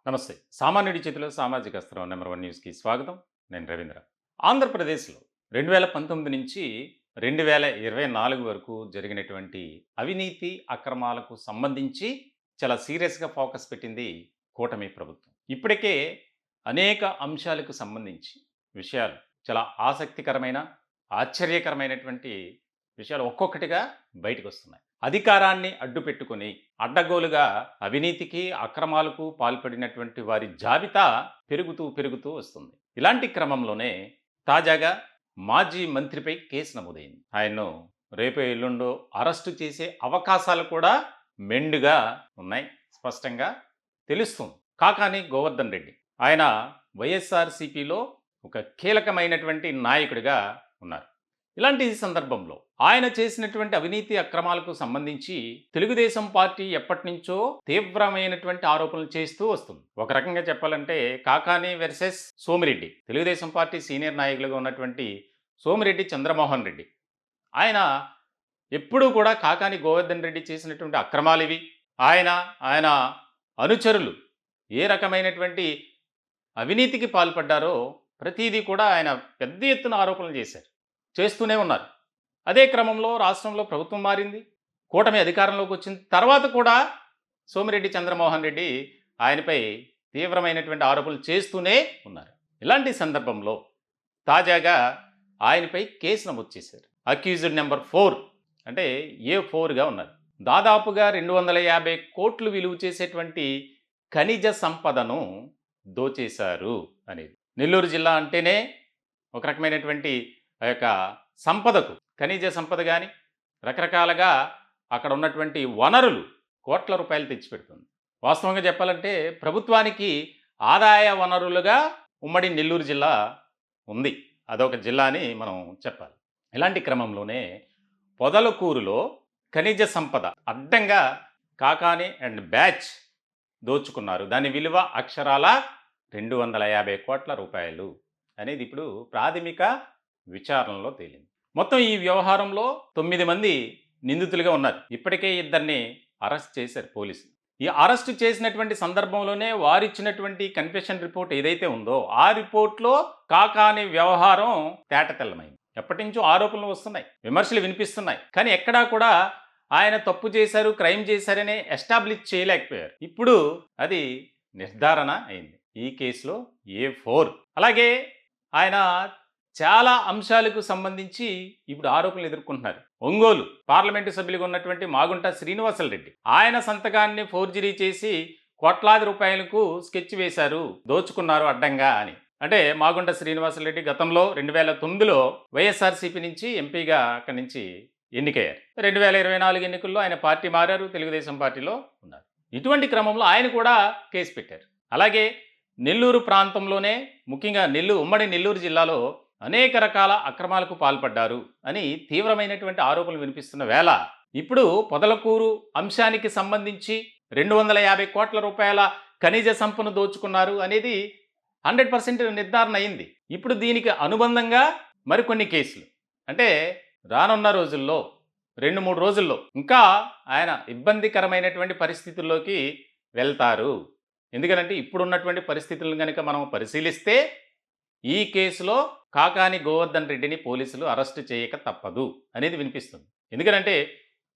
నమస్తే. సామాన్యుడి చేతిలో సామాజిక అస్త్రం నంబర్ 1 న్యూస్‌కి స్వాగతం. నేను రవీంద్ర. ఆంధ్రప్రదేశ్‌లో 2019 నుంచి 2024 వరకు జరిగినటువంటి అవినీతి, అక్రమాలకు సంబంధించి చాలా సీరియస్‌గా ఫోకస్ పెట్టింది కూటమి ప్రభుత్వం. ఇప్పటికే అనేక అంశాలకు సంబంధించి విషయాలు చాలా ఆసక్తికరమైన, ఆశ్చర్యకరమైనటువంటి విషయాలు ఒక్కొక్కటిగా బయటకొస్తున్నాయి. అధికారాన్ని అడ్డుపెట్టుకొని అడ్డగోలుగా అవినీతికి, అక్రమాలకు పాల్పడినటువంటి వారి జాబితా పెరుగుతూ వస్తుంది. ఇలాంటి క్రమంలోనే తాజాగా మాజీ మంత్రిపై కేసు నమోదైంది. ఆయన్ను రేపో ఎల్లుండో అరెస్టు చేసే అవకాశాలు కూడా మెండుగా ఉన్నాయి. స్పష్టంగా తెలుస్తుంది. కాకాని గోవర్ధన్ రెడ్డి. ఆయన వైఎస్ఆర్‌సీపీలో ఒక కీలకమైనటువంటి నాయకుడిగా ఉన్నారు. ఇలాంటి సందర్భంలో ఆయన చేసినటువంటి అవినీతి అక్రమాలకు సంబంధించి తెలుగుదేశం పార్టీ ఎప్పటినుంచో తీవ్రమైనటువంటి ఆరోపణలు చేస్తూ వస్తుంది. ఒక రకంగా చెప్పాలంటే Kakani versus Somireddy. Telugu Desam party senior నాయకులుగా ఉన్నటువంటి సోమిరెడ్డి చంద్రమోహన్ రెడ్డి. ఆయన ఎప్పుడూ కూడా కాకాని గోవర్ధన్ రెడ్డి చేసినటువంటి అక్రమాలు ఇవి. ఆయన అనుచరులు ఏ రకమైనటువంటి అవినీతికి పాల్పడ్డారో ప్రతీదీ కూడా ఆయన పెద్ద ఎత్తున ఆరోపణలు చేస్తూనే ఉన్నారు. అదే క్రమంలో రాష్ట్రంలో ప్రభుత్వం మారింది. కూటమి అధికారంలోకి వచ్చిన తర్వాత కూడా సోమిరెడ్డి చంద్రమోహన్ రెడ్డి ఆయనపై తీవ్రమైనటువంటి ఆరోపణలు చేస్తూనే ఉన్నారు. ఇలాంటి సందర్భంలో తాజాగా ఆయనపై కేసు నమోదు చేశారు. అక్యూజ్డ్ నెంబర్ 4 అంటే A4గా ఉన్నారు. దాదాపుగా 250 కోట్లు విలువ చేసేటువంటి ఖనిజ సంపదను దోచేశారు అనేది. నెల్లూరు జిల్లా అంటేనే ఒక రకమైనటువంటి ఆ యొక్క సంపదకు, ఖనిజ సంపద కానీ రకరకాలుగా అక్కడ ఉన్నటువంటి వనరులు కోట్ల రూపాయలు తెచ్చిపెడుతుంది. వాస్తవంగా చెప్పాలంటే ప్రభుత్వానికి ఆదాయ వనరులుగా ఉమ్మడి నెల్లూరు జిల్లా ఉంది. అదొక జిల్లా అని మనం చెప్పాలి. ఇలాంటి క్రమంలోనే పొదలకూరులో ఖనిజ సంపద అడ్డంగా కాకాని అండ్ బ్యాచ్ దోచుకున్నారు. దాని విలువ అక్షరాల 250 కోట్ల రూపాయలు అనేది ఇప్పుడు ప్రాథమిక విచారణలో తేలింది. మొత్తం ఈ వ్యవహారంలో 9 మంది నిందితులుగా ఉన్నారు. ఇప్పటికే 2ని అరెస్ట్ చేశారు పోలీసులు. ఈ అరెస్ట్ చేసినటువంటి సందర్భంలోనే వారిచ్చినటువంటి కన్ఫెషన్ రిపోర్ట్ ఏదైతే ఉందో ఆ రిపోర్ట్లో కాకాని వ్యవహారం తేటతెల్లమైంది. ఎప్పటి నుంచో ఆరోపణలు వస్తున్నాయి, విమర్శలు వినిపిస్తున్నాయి. కానీ ఎక్కడా కూడా ఆయన తప్పు చేశారు, క్రైమ్ చేశారని ఎస్టాబ్లిష్ చేయలేకపోయారు. ఇప్పుడు అది నిర్ధారణ అయింది ఈ కేసులో A4. అలాగే ఆయన చాలా అంశాలకు సంబంధించి ఇప్పుడు ఆరోపణలు ఎదుర్కొంటున్నారు. ఒంగోలు పార్లమెంటు సభ్యులుగా ఉన్నటువంటి మాగుంట శ్రీనివాసరెడ్డి ఆయన సంతకాన్ని ఫోర్జరీ చేసి కోట్లాది రూపాయలకు స్కెచ్ వేశారు, దోచుకున్నారు అడ్డంగా అని. అంటే మాగుంట శ్రీనివాసరెడ్డి గతంలో 2009లో వైఎస్ఆర్సీపీ నుంచి ఎంపీగా అక్కడి నుంచి ఎన్నికయ్యారు. 2024 ఎన్నికల్లో ఆయన పార్టీ మారారు, తెలుగుదేశం పార్టీలో ఉన్నారు. ఇటువంటి క్రమంలో ఆయన కూడా కేసు పెట్టారు. అలాగే నెల్లూరు ప్రాంతంలోనే ముఖ్యంగా ఉమ్మడి నెల్లూరు జిల్లాలో అనేక రకాల అక్రమాలకు పాల్పడ్డారు అని తీవ్రమైనటువంటి ఆరోపణలు వినిపిస్తున్న వేళ ఇప్పుడు పొదలకూరు అంశానికి సంబంధించి 250 కోట్ల రూపాయల ఖనిజ సంపను దోచుకున్నారు అనేది 100% నిర్ధారణ అయింది. ఇప్పుడు దీనికి అనుబంధంగా మరికొన్ని కేసులు అంటే రానున్న రోజుల్లో 2-3 రోజుల్లో ఇంకా ఆయన ఇబ్బందికరమైనటువంటి పరిస్థితుల్లోకి వెళ్తారు. ఎందుకంటే ఇప్పుడున్నటువంటి పరిస్థితులను కనుక మనం పరిశీలిస్తే ఈ కేసులో కాకాని గోవర్ధన్ రెడ్డిని పోలీసులు అరెస్టు చేయక తప్పదు అనేది వినిపిస్తుంది. ఎందుకంటే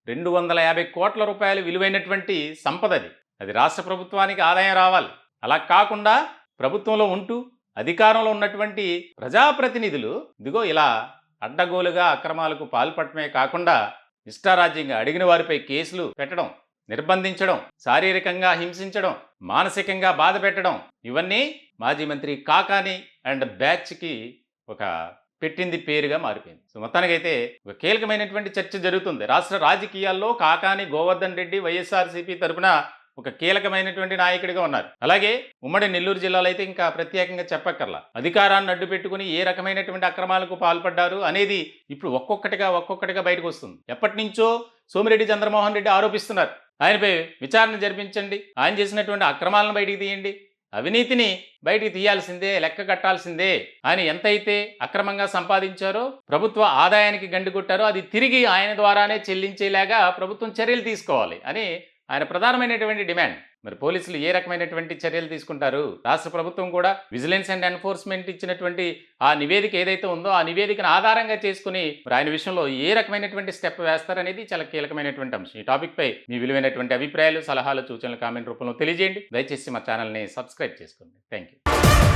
250 కోట్ల రూపాయలు విలువైనటువంటి సంపద అది రాష్ట్ర ప్రభుత్వానికి ఆదాయం రావాలి. అలా కాకుండా ప్రభుత్వంలో ఉంటూ అధికారంలో ఉన్నటువంటి ప్రజాప్రతినిధులు ఇదిగో ఇలా అడ్డగోలుగా అక్రమాలకు పాల్పడమే కాకుండా ఇష్టారాజ్యంగా అడిగిన వారిపై కేసులు పెట్టడం, నిర్బంధించడం, శారీరకంగా హింసించడం, మానసికంగా బాధ పెట్టడం, ఇవన్నీ మాజీ మంత్రి కాకాని అండ్ బ్యాచ్కి ఒక పెట్టింది పేరుగా మారిపోయింది. సో మొత్తానికైతే ఒక కీలకమైనటువంటి చర్చ జరుగుతుంది రాష్ట్ర రాజకీయాల్లో. కాకాని గోవర్ధన్ రెడ్డి వైఎస్ఆర్సీపీ తరపున ఒక కీలకమైనటువంటి నాయకుడిగా ఉన్నారు. అలాగే ఉమ్మడి నెల్లూరు జిల్లాలో అయితే ఇంకా ప్రత్యేకంగా చెప్పక్కర్లా. అధికారాన్ని అడ్డు పెట్టుకుని ఏ రకమైనటువంటి అక్రమాలకు పాల్పడ్డారు అనేది ఇప్పుడు ఒక్కొక్కటిగా బయటకు వస్తుంది. ఎప్పటి నుంచో సోమిరెడ్డి చంద్రమోహన్ రెడ్డి ఆరోపిస్తున్నారు. ఆయనపై విచారణ జరిపించండి, ఆయన చేసినటువంటి అక్రమాలను బయటికి తీయండి, అవినీతిని బయటికి తీయాల్సిందే, లెక్క కట్టాల్సిందే. ఆయన ఎంతైతే అక్రమంగా సంపాదించారో, ప్రభుత్వ ఆదాయానికి గండి కొట్టారో అది తిరిగి ఆయన ద్వారానే చెల్లించేలాగా ప్రభుత్వం చర్యలు తీసుకోవాలి అని ఆయన ప్రధానమైనటువంటి డిమాండ్. మరి పోలీసులు ఏ రకమైనటువంటి చర్యలు తీసుకుంటారు? రాష్ట్ర ప్రభుత్వం కూడా విజిలెన్స్ అండ్ ఎన్ఫోర్స్మెంట్ ఇచ్చినటువంటి ఆ నివేదిక ఏదైతే ఉందో ఆ నివేదికను ఆధారంగా చేసుకుని మరి ఆయన విషయంలో ఏ రకమైనటువంటి స్టెప్ వేస్తారనేది చాలా కీలకమైనటువంటి అంశం. ఈ టాపిక్ పై మీ విలువైనటువంటి అభిప్రాయాలు, సలహాలు, సూచనలు కామెంట్ రూపంలో తెలియజేయండి. దయచేసి మా ఛానల్ని సబ్స్క్రైబ్ చేసుకోండి. Thank you.